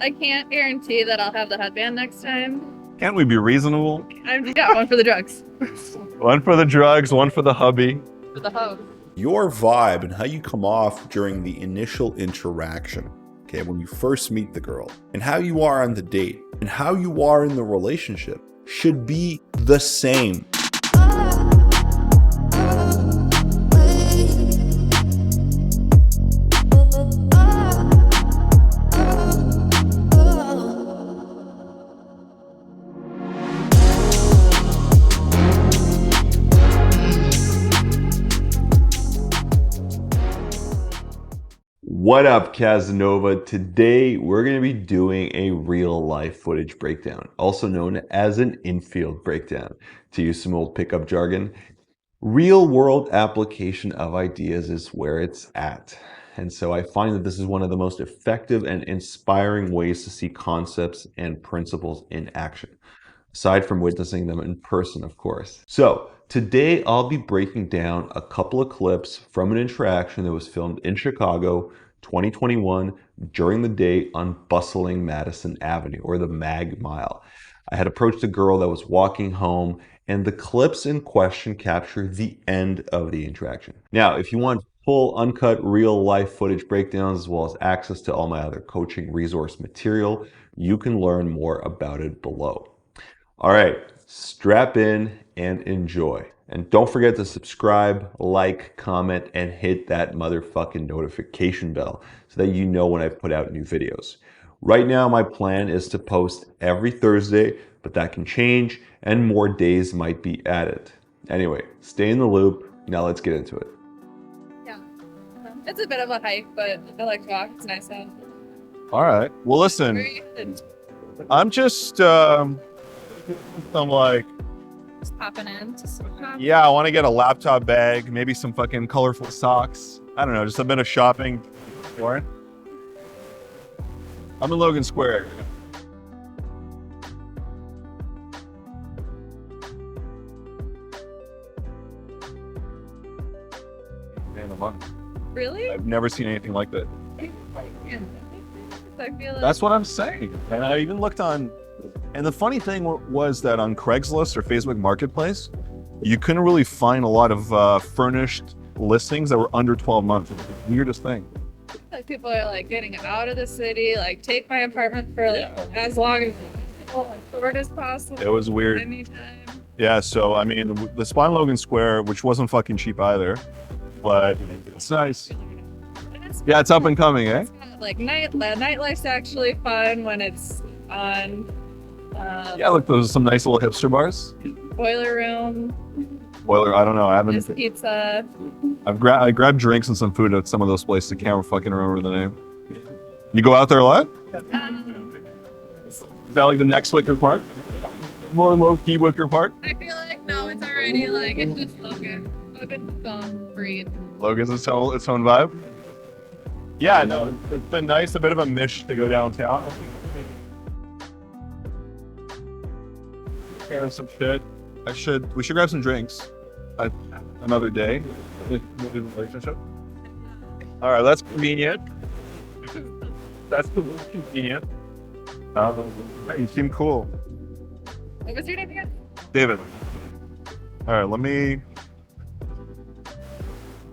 I can't guarantee that I'll have the headband next time. Can't we be reasonable? Yeah, one for the drugs. One for the drugs, one for the hubby. For the hoe. Your vibe and how you come off during the initial interaction, okay, when you first meet the girl, and how you are on the date, and how you are in the relationship should be the same. What up, Casanova? Today we're going to be doing a real life footage breakdown, also known as an infield breakdown. To use some old pickup jargon, real world application of ideas is where it's at. And so I find that this is one of the most effective and inspiring ways to see concepts and principles in action, aside from witnessing them in person, of course. So today I'll be breaking down a couple of clips from an interaction that was filmed in Chicago, 2021, during the day on bustling Madison Avenue, or the Mag Mile. I had approached a girl that was walking home, and the clips in question capture the end of the interaction. Now, if you want full uncut real life footage breakdowns as well as access to all my other coaching resource material, you can learn more about it below. All right, strap in and enjoy. And don't forget to subscribe, like, comment, and hit that motherfucking notification bell so that you know when I put out new videos. Right now, my plan is to post every Thursday, but that can change and more days might be added. Anyway, stay in the loop. Now let's get into it. Yeah. It's a bit of a hike, but I like to walk. It's nice out. All right. Well, listen, Very good. I'm just, I'm like, Just popping in. yeah, I want to get a laptop bag, maybe some fucking colorful socks. I don't know, just a bit of shopping. Warren? I'm in Logan Square. Man, I'm on. Really? I've never seen anything like that. I feel like That's what I'm saying. And I even looked on, and the funny thing was that on Craigslist or Facebook Marketplace, you couldn't really find a lot of furnished listings that were under 12 months. It was the weirdest thing. like people are like getting out of the city, like take my apartment for like, as long as short as possible. It was weird. Anytime. Yeah, so I mean, the spot in Logan Square, which wasn't fucking cheap either, but it's nice. Yeah, it's up and coming, eh? It's got, like nightlife's actually fun when it's on. Yeah, look, those are some nice little hipster bars. Boiler room. Boiler, I don't know, I There's haven't. pizza. I grabbed drinks and some food at some of those places. I can't fucking remember the name. You go out there a lot? Is that like the next Wicker Park? More low-key Wicker Park? I feel like no, it's already like it's just Logan. Logan's its own breed. Logan's its own vibe? Yeah, no, it's been nice, a bit of a mish to go downtown. Grab some shit. We should grab some drinks another day. Relationship. All right, that's convenient. That's convenient. You seem cool. What was your name again? David. All right, let me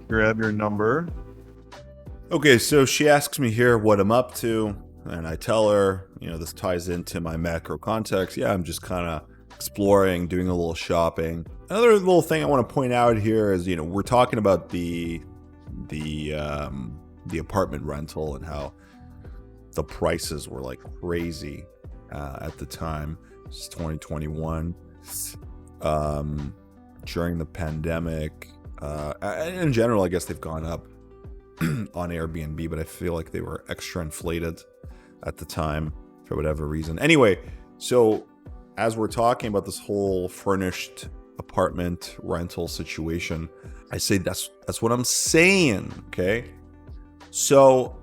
grab your number. Okay, so she asks me here what I'm up to, and I tell her, this ties into my macro context. Yeah, I'm just kind of exploring, doing a little shopping. Another little thing I want to point out here is, we're talking about the apartment rental and how the prices were like crazy at the time. It's 2021. During the pandemic, in general, I guess they've gone up on Airbnb, but I feel like they were extra inflated at the time for whatever reason. Anyway, so as we're talking about this whole furnished apartment rental situation, I say that's what I'm saying, okay? So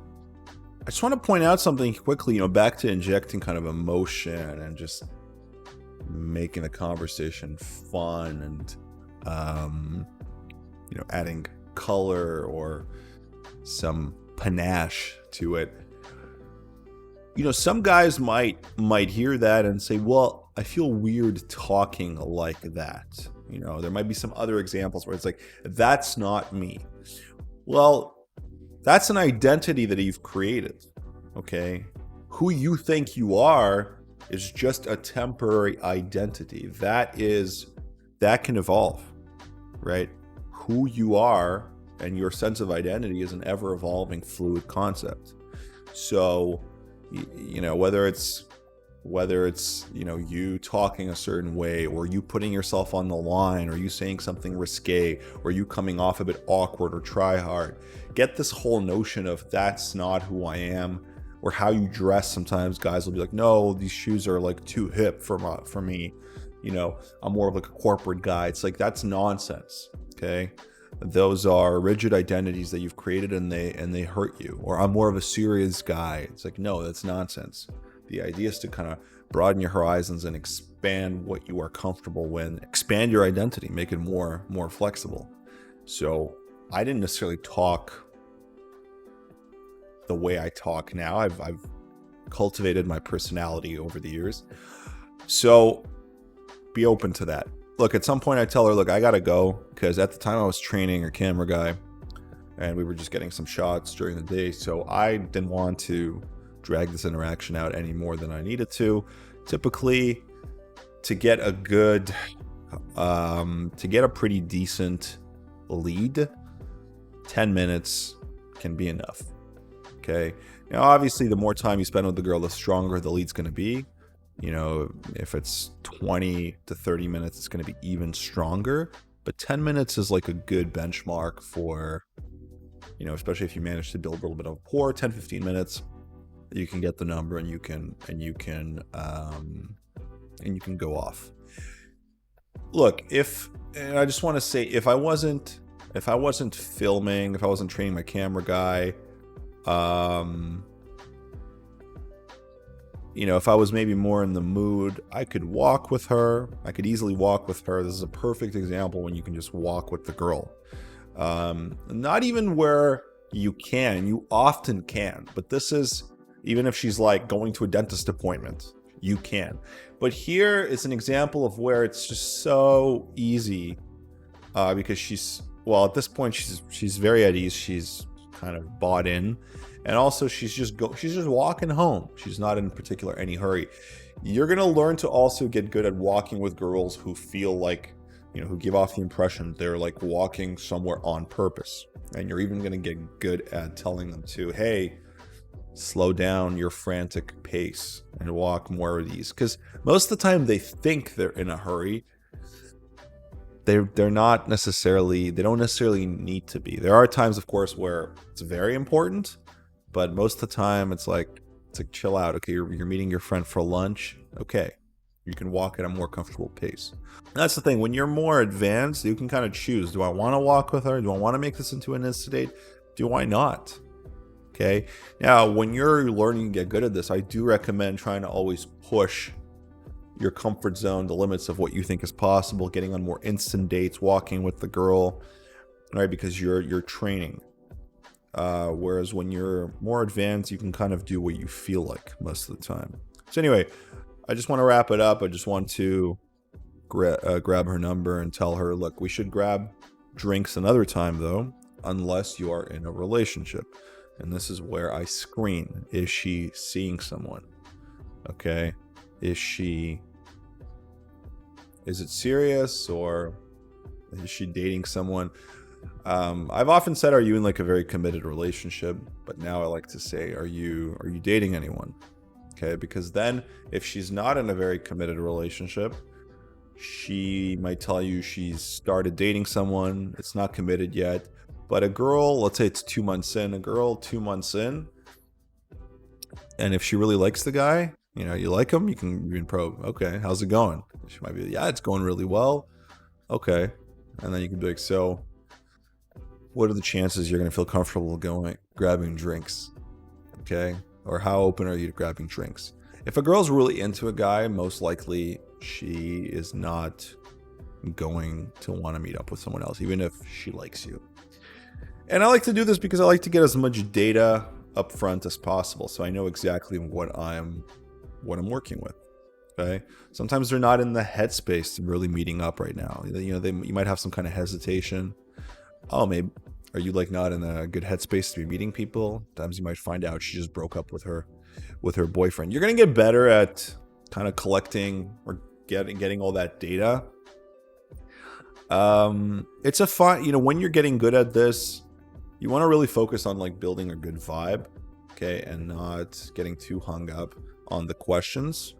I just want to point out something quickly, back to injecting kind of emotion and just making the conversation fun and adding color or some panache to it. some guys might hear that and say, well, I feel weird talking like that. There might be some other examples where it's like, that's not me. Well, that's an identity that you've created, okay? Who you think you are is just a temporary identity. That can evolve, right? Who you are and your sense of identity is an ever-evolving, fluid concept. So, whether it's you talking a certain way, or you putting yourself on the line, or you saying something risque, or you coming off a bit awkward or try hard, get this whole notion of that's not who I am. Or how you dress. Sometimes guys will be like, no, these shoes are like too hip for me. I'm more of like a corporate guy. It's like, that's nonsense. Okay. Those are rigid identities that you've created, and they hurt you. Or I'm more of a serious guy. It's like, no, that's nonsense. The idea is to kind of broaden your horizons and expand what you are comfortable with. Expand your identity, make it more flexible. So I didn't necessarily talk the way I talk now. I've cultivated my personality over the years. So be open to that. Look, at some point I tell her, look, I gotta go, because at the time I was training a camera guy and we were just getting some shots during the day. So I didn't want to drag this interaction out any more than I needed to. Typically, to get a pretty decent lead, 10 minutes can be enough. Okay. Now, obviously, the more time you spend with the girl, the stronger the lead's going to be. If it's 20 to 30 minutes, it's going to be even stronger. But 10 minutes is like a good benchmark for, especially if you manage to build a little bit of rapport. 10, 15 minutes, you can get the number, and you can go off. Look, and I just want to say, if I wasn't filming, if I wasn't training my camera guy, if I was maybe more in the mood, I could walk with her. I could easily walk with her. This is a perfect example when you can just walk with the girl. Not even where you often can, but this is, even if she's like going to a dentist appointment, you can. But here is an example of where it's just so easy, because at this point she's very at ease. She's kind of bought in, and also she's just walking home. She's not in particular any hurry. You're gonna learn to also get good at walking with girls who feel like, who give off the impression they're like walking somewhere on purpose. And you're even gonna get good at telling them to, hey, slow down your frantic pace and walk more at ease. Because most of the time they think they're in a hurry. They're not necessarily, they don't necessarily need to be. There are times, of course, where it's very important, but most of the time it's like chill out. Okay, you're meeting your friend for lunch. Okay, you can walk at a more comfortable pace. That's the thing. When you're more advanced, you can kind of choose. Do I want to walk with her? Do I want to make this into an Insta date? Do I not? Okay. Now, when you're learning to get good at this, I do recommend trying to always push your comfort zone, the limits of what you think is possible, getting on more instant dates, walking with the girl, right? Because you're training. Whereas when you're more advanced, you can kind of do what you feel like most of the time. So anyway, I just want to wrap it up. I just want to grab her number and tell her, look, we should grab drinks another time though, unless you are in a relationship. And this is where I screen. Is she seeing someone? Okay. Is it serious, or is she dating someone? I've often said, are you in like a very committed relationship? But now I like to say, are you dating anyone? Okay, because then if she's not in a very committed relationship, she might tell you she's started dating someone. It's not committed yet. But a girl, let's say it's 2 months in, and if she really likes the guy, you like him, you can probe. Okay, how's it going? She might be, yeah, it's going really well. Okay. And then you can be like, so what are the chances you're going to feel comfortable grabbing drinks? Okay. Or how open are you to grabbing drinks? If a girl's really into a guy, most likely she is not going to want to meet up with someone else, even if she likes you. And I like to do this because I like to get as much data upfront as possible, so I know exactly what I'm working with. Okay. Sometimes they're not in the headspace to really meeting up right now. You know, you might have some kind of hesitation. Oh, maybe are you like not in a good headspace to be meeting people? Sometimes you might find out she just broke up with her boyfriend. You're gonna get better at kind of collecting or getting all that data. It's a fun, you know, when you're getting good at this, you want to really focus on like building a good vibe, okay, and not getting too hung up on the questions.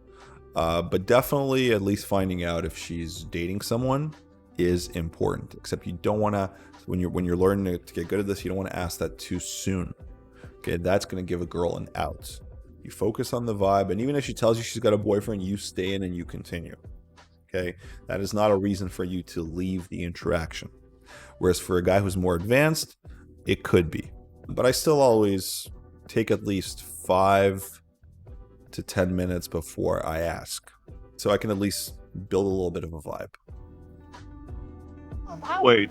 But definitely at least finding out if she's dating someone is important. Except you don't want to, when you're learning to get good at this, you don't want to ask that too soon. Okay, that's going to give a girl an out. You focus on the vibe, and even if she tells you she's got a boyfriend, you stay in and you continue. Okay, that is not a reason for you to leave the interaction. Whereas for a guy who's more advanced, it could be. But I still always take at least 5 to 10 minutes before I ask, so I can at least build a little bit of a vibe. Wait.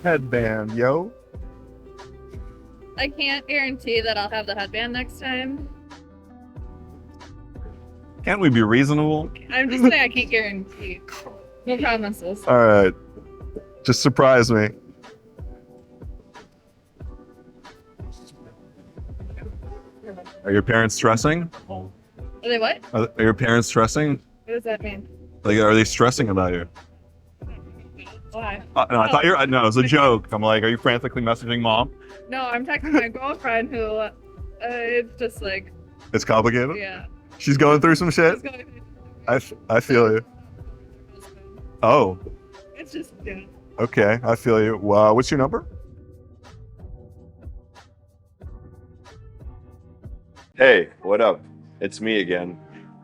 Headband, yo. I can't guarantee that I'll have the headband next time. Can't we be reasonable? I'm just saying I can't guarantee. No promises. All right. Just surprise me. Are your parents stressing? Are they what? Are your parents stressing? What does that mean? Like, are they stressing about you? Why? No, I thought no, it was a joke. I'm like, are you frantically messaging mom? No, I'm texting my girlfriend who, it's just like, It's complicated? yeah. She's going through some shit? It's going through- I feel you. Oh, It's just, yeah. okay. I feel you. Wow. What's your number? Hey, what up? It's me again.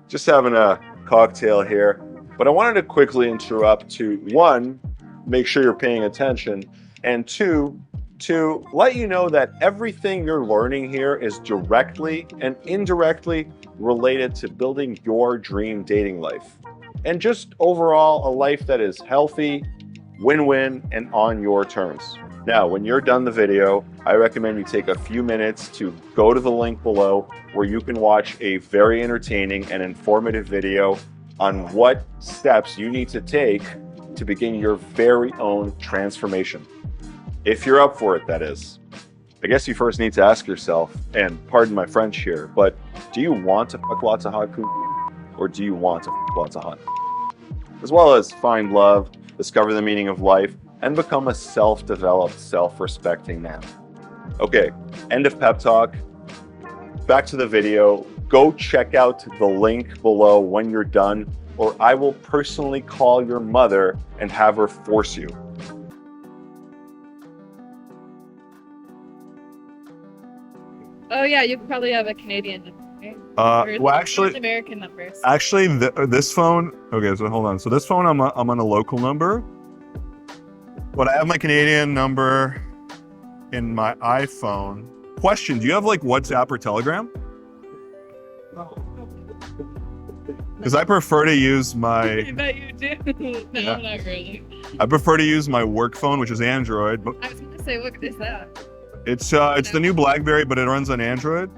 Just having a cocktail here. But I wanted to quickly interrupt to, 1, make sure you're paying attention, and 2, to let you know that everything you're learning here is directly and indirectly related to building your dream dating life. And just overall a life that is healthy, win-win, and on your terms. Now, when you're done the video, I recommend you take a few minutes to go to the link below where you can watch a very entertaining and informative video on what steps you need to take to begin your very own transformation. If you're up for it, that is. I guess you first need to ask yourself, and pardon my French here, but do you want to fuck lots of hot poop, or do you want to fuck lots of hot? As well as find love, discover the meaning of life, and become a self-developed, self-respecting man. Okay, end of pep talk. Back to the video. Go check out the link below when you're done, or I will personally call your mother and have her force you. Oh yeah, you probably have a Canadian number, right? Well, actually, American numbers. This phone. Okay, so hold on. So this phone, I'm on a local number, but I have my Canadian number in my iPhone. Question: do you have like WhatsApp or Telegram? Because I prefer to use I my. bet you do. No, Yeah. not really. I prefer to use my work phone, which is Android. But I was gonna say, what is that? it's the new BlackBerry, but it runs on Android.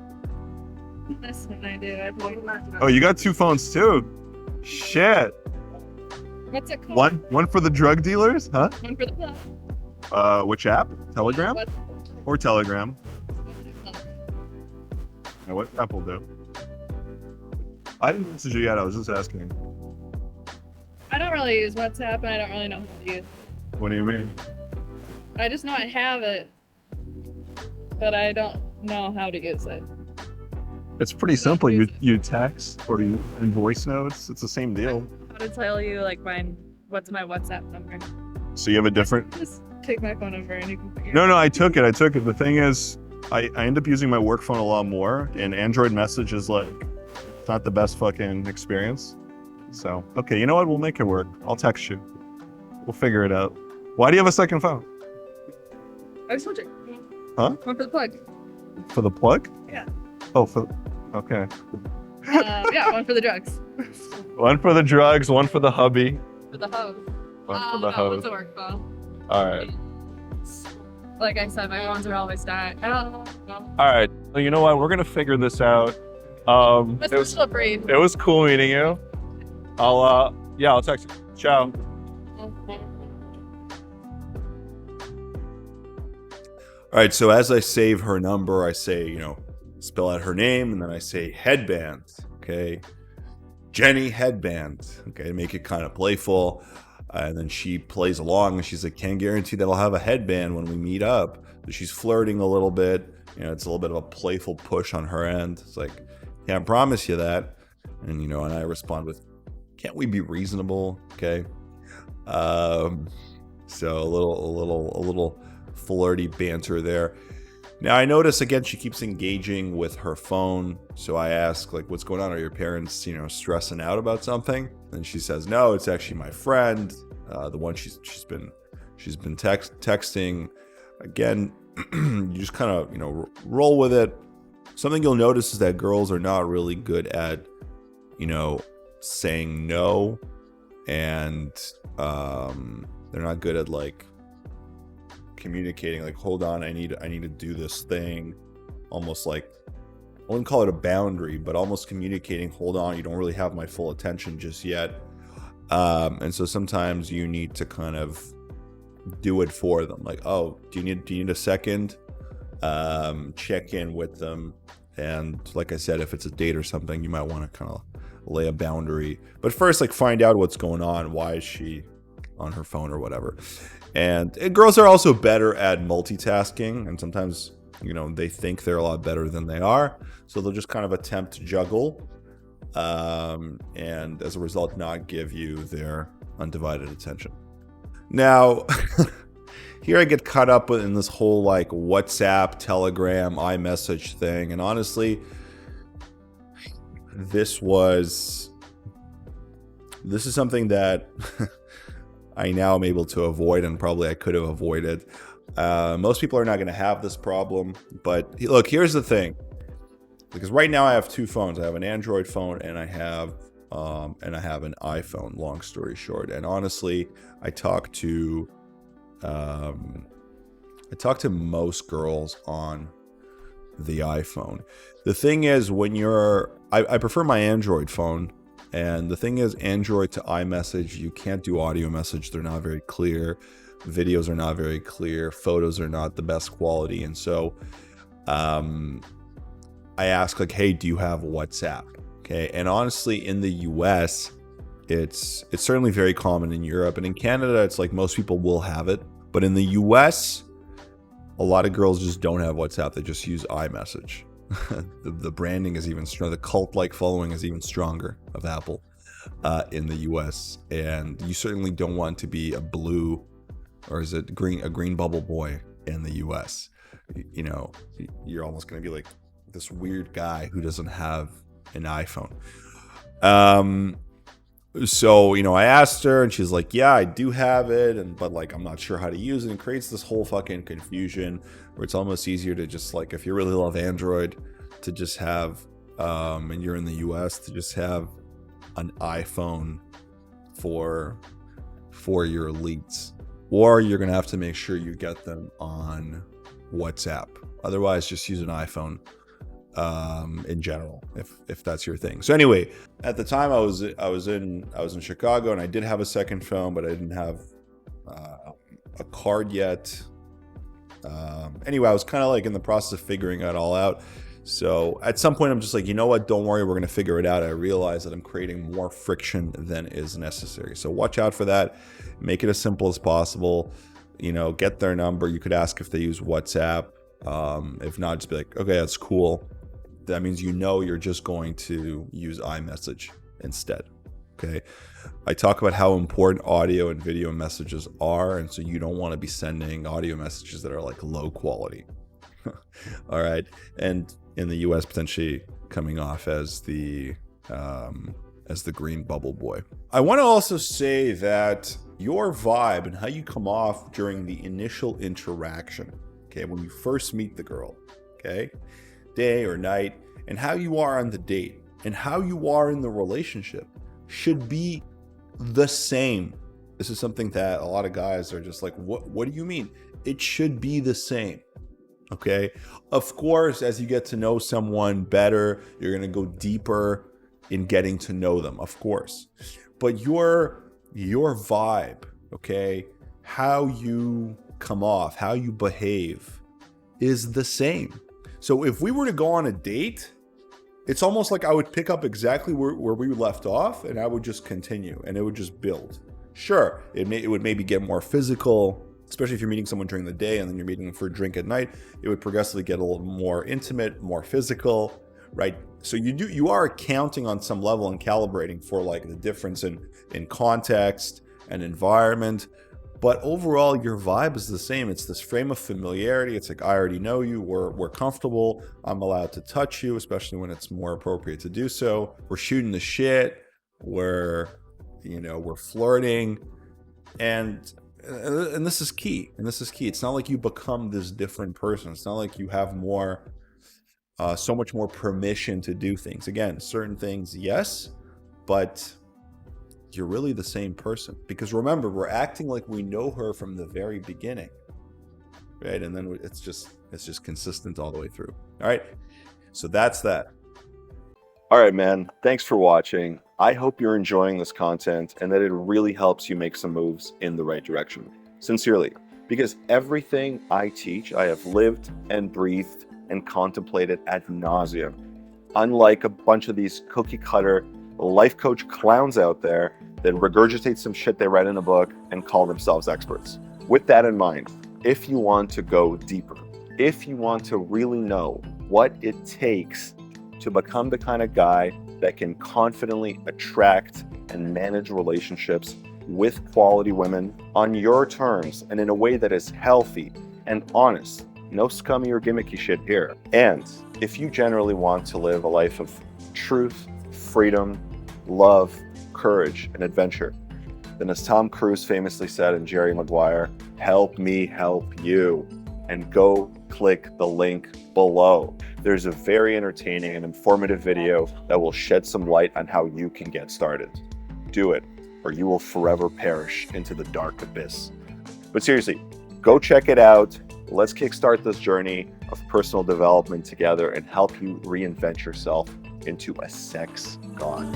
That's what I do. I believe. Oh, you got 2 phones too. Shit. What's it called? One for the drug dealers, huh? One for the club. Which app? Telegram What- or Telegram? what's it called? Yeah, what app will do? I didn't message you yet. I was just asking. I don't really use WhatsApp, and I don't really know how to use it. What do you mean? I just know I have it, but I don't know how to use it. It's pretty simple. You text or you in voice notes. It's the same deal. How to tell you like what's my WhatsApp number? So you have a different. Just take my phone number and you can figure. No, I took it. The thing is, I end up using my work phone a lot more, and Android message is like, it's not the best fucking experience. So, okay, you know what? We'll make it work. I'll text you. We'll figure it out. Why do you have a second phone? I was switching. Huh? One for the plug. For the plug? Yeah. Oh, okay. Yeah, one for the drugs. One for the drugs, one for the hubby. For the hose. One for the No, hose. it's a work phone. All right. like I said, my phones are always dying. I don't know. All right. Well, you know what? We're gonna figure this out. It was still brief. It was cool meeting you. I'll text you. Ciao. All right, so as I save her number, I say, spell out her name, and then I say headband, okay? Jenny headband, okay? Make it kind of playful. And then she plays along, and she's like, can't guarantee that I'll have a headband when we meet up. So she's flirting a little bit. It's a little bit of a playful push on her end. It's like, can't promise you that. And, and I respond with, can't we be reasonable, okay? So a little flirty banter there. Now I notice again she keeps engaging with her phone, so I ask like, what's going on? Are your parents stressing out about something? And she says, no, it's actually my friend, the one she's been texting. Again, you just kind of roll with it. Something you'll notice is that girls are not really good at saying no, and they're not good at like communicating like, hold on, I need to do this thing, almost like, I wouldn't call it a boundary, but almost communicating, hold on, you don't really have my full attention just yet. And so sometimes you need to kind of do it for them, like, oh, do you need a second? Check in with them. And like I said, if it's a date or something, you might want to kind of lay a boundary, but first like find out what's going on. Why is she on her phone or whatever? And girls are also better at multitasking, and sometimes they think they're a lot better than they are, so they'll just kind of attempt to juggle, and as a result not give you their undivided attention. Now here I get caught up in this whole like WhatsApp, Telegram, iMessage thing, and honestly this is something that I now am able to avoid, and probably I could have avoided. Most people are not going to have this problem, but look, here's the thing. Because right now I have two phones. I have an Android phone and I have an iPhone. Long story short, and honestly, I talk to most girls on the iPhone. The thing is, I prefer my Android phone. And the thing is, Android to iMessage, you can't do audio message. They're not very clear. Videos are not very clear. Photos are not the best quality. And so I ask like, hey, do you have WhatsApp? Okay. And honestly, in the US, it's certainly very common. In Europe and in Canada, it's like most people will have it. But in the US, a lot of girls just don't have WhatsApp. They just use iMessage. The branding is even stronger. The cult-like following is even stronger of Apple in the US. And you certainly don't want to be a blue, or is it green, a green bubble boy in the US. You're almost going to be like this weird guy who doesn't have an iPhone. So, I asked her and she's like, yeah, I do have it. But like, I'm not sure how to use it. And creates this whole fucking confusion where it's almost easier to just like, if you really love Android, to just have, and you're in the US, to just have an iPhone for your elites. Or you're going to have to make sure you get them on WhatsApp. Otherwise, just use an iPhone. In general, if that's your thing. So anyway, at the time I was in Chicago, and I did have a second phone, but I didn't have a card yet. Anyway, I was kind of like in the process of figuring it all out. So at some point I'm just like, you know what, don't worry, we're going to figure it out. I realize that I'm creating more friction than is necessary. So watch out for that. Make it as simple as possible. Get their number. You could ask if they use WhatsApp. If not, just be like, okay, that's cool. That means you're just going to use iMessage instead. Okay. I talk about how important audio and video messages are, and so you don't want to be sending audio messages that are like low quality. All right. And in the US, potentially coming off as the green bubble boy. I want to also say that your vibe and how you come off during the initial interaction, okay, when you first meet the girl, okay, day or night, and how you are on the date and how you are in the relationship should be the same. This is something that a lot of guys are just like, what do you mean? it should be the same. Okay. Of course, as you get to know someone better, you're going to go deeper in getting to know them, of course. But your vibe, okay, how you come off, how you behave is the same. So if we were to go on a date, it's almost like I would pick up exactly where we left off, and I would just continue, and it would just build. Sure, it would maybe get more physical, especially if you're meeting someone during the day and then you're meeting them for a drink at night. It would progressively get a little more intimate, more physical, right? So you are accounting on some level and calibrating for like the difference in context and environment. But overall, your vibe is the same. It's this frame of familiarity. It's like, I already know you. We're comfortable. I'm allowed to touch you, especially when it's more appropriate to do so. We're shooting the shit. We're flirting. And this is key. It's not like you become this different person. It's not like you have so much more permission to do things. Again, certain things, yes, but you're really the same person. Because remember, we're acting like we know her from the very beginning, right? And then it's just consistent all the way through. All right, so that's that. All right, man. Thanks for watching. I hope you're enjoying this content and that it really helps you make some moves in the right direction. Sincerely, because everything I teach, I have lived and breathed and contemplated ad nauseum. Unlike a bunch of these cookie cutter life coach clowns out there that regurgitate some shit they read in a book and call themselves experts. With that in mind, if you want to go deeper, if you want to really know what it takes to become the kind of guy that can confidently attract and manage relationships with quality women on your terms and in a way that is healthy and honest, no scummy or gimmicky shit here. And if you generally want to live a life of truth, freedom, love, courage, and adventure, then as Tom Cruise famously said in Jerry Maguire, help me help you, and go click the link below. There's a very entertaining and informative video that will shed some light on how you can get started. Do it, or you will forever perish into the dark abyss. But seriously, go check it out. Let's kickstart this journey of personal development together and help you reinvent yourself into a sex god.